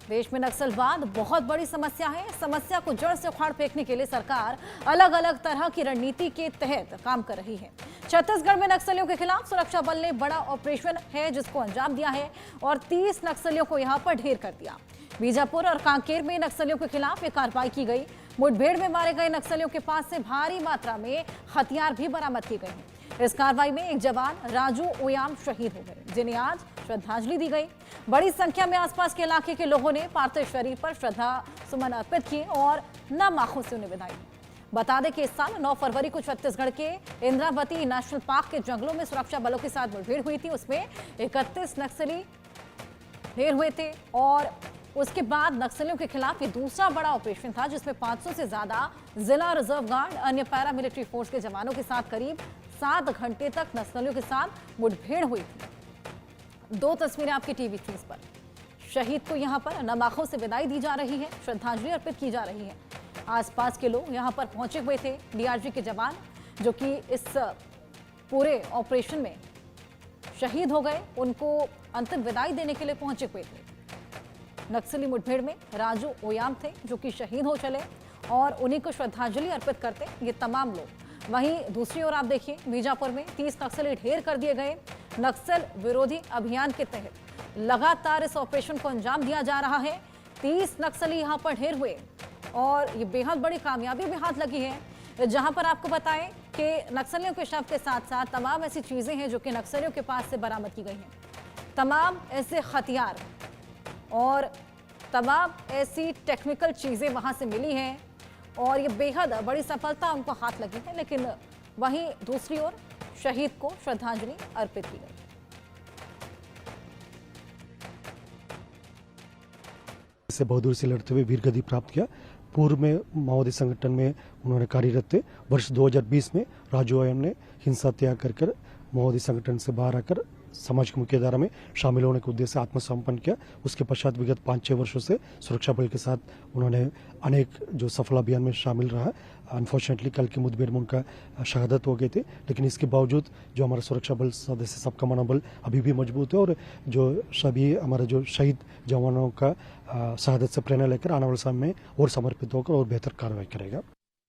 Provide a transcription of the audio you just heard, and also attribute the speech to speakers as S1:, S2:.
S1: देश में नक्सलवाद बहुत बड़ी समस्या है। समस्या को जड़ से उखाड़ फेंकने के लिए सरकार अलग अलग तरह की रणनीति के तहत काम कर रही है। छत्तीसगढ़ में नक्सलियों के खिलाफ सुरक्षा बल ने बड़ा ऑपरेशन है जिसको अंजाम दिया है और 30 नक्सलियों को यहां पर ढेर कर दिया। बीजापुर और कांकेर में नक्सलियों के खिलाफ ये कार्रवाई की गई। मुठभेड़ में मारे गए नक्सलियों के पास से भारी मात्रा में हथियार भी बरामद किए गए हैं। इस कार्रवाई में एक जवान राजू ओयाम शहीद हो गए, जिन्हें आज श्रद्धांजलि दी गई। बड़ी संख्या में आसपास के इलाके के लोगों ने पार्थिव शरीर पर श्रद्धा सुमन अर्पित किए और नम आंखों से उन्हें विदाई दी। बता दें कि इस साल 9 फरवरी को छत्तीसगढ़ के इंद्रावती नेशनल पार्क के जंगलों में सुरक्षा बलों के साथ मुठभेड़ हुई थी। उसमें 31 नक्सली ढेर हुए थे और उसके बाद नक्सलियों के खिलाफ ये दूसरा बड़ा ऑपरेशन था जिसमें 500 से ज्यादा जिला रिजर्व गार्ड, अन्य पैरामिलिट्री फोर्स के जवानों के साथ करीब 7 घंटे तक नक्सलियों के साथ मुठभेड़ हुई थी। 2 तस्वीरें आपकी टीवी स्क्रीन पर। शहीद को यहां पर नम आंखों से विदाई दी जा रही है, श्रद्धांजलि अर्पित की जा रही है। आसपास के लोग यहां पर पहुंचे हुए थे। डीआरजी के जवान जो कि इस पूरे ऑपरेशन में शहीद हो गए, उनको अंतिम विदाई देने के लिए पहुंचे हुए थे। नक्सली मुठभेड़ में राजू ओयाम थे जो कि शहीद हो चले और उन्हीं को श्रद्धांजलि अर्पित करते ये तमाम लोग। वहीं दूसरी ओर आप देखिए, बीजापुर में 30 नक्सली ढेर कर दिए गए। नक्सल विरोधी अभियान के तहत लगातार इस ऑपरेशन को अंजाम दिया जा रहा है। 30 नक्सली यहां पर ढेर हुए और ये बेहद बड़ी कामयाबी भी हाथ लगी है, जहां पर आपको बताएं कि नक्सलियों के शव के साथ साथ तमाम ऐसी चीजें हैं जो कि नक्सलियों के पास से बरामद की गई हैं। तमाम ऐसे हथियार और तमाम ऐसी टेक्निकल चीजें वहां से मिली हैं और ये बेहद बड़ी सफलता उनको हाथ लगी है। लेकिन वहीं दूसरी ओर शहीद को श्रद्धांजलि अर्पित की गई।
S2: से बहादुर से लड़ते हुए वीर गति प्राप्त किया। पूर्व में माओवादी संगठन में उन्होंने कार्यरत थे। वर्ष 2020 में राजू ओयाम ने हिंसा त्याग कर माओवादी संगठन से बाहर आकर समाज की मुख्य धारा में शामिल होने के उद्देश्य से आत्मसमर्पण किया। उसके पश्चात विगत 5-6 वर्षों से सुरक्षा बल के साथ उन्होंने अनेक जो सफल अभियान में शामिल रहा। अनफॉर्चुनेटली कल की मुठभेड़ में उनका शहादत हो गई थी, लेकिन इसके बावजूद जो हमारा सुरक्षा बल सदस्य सबका मनोबल अभी भी मजबूत है और जो सभी हमारे जो शहीद जवानों का शहादत से प्रेरणा लेकर आने वाले समय में और समर्पित होकर और बेहतर कार्रवाई करेगा।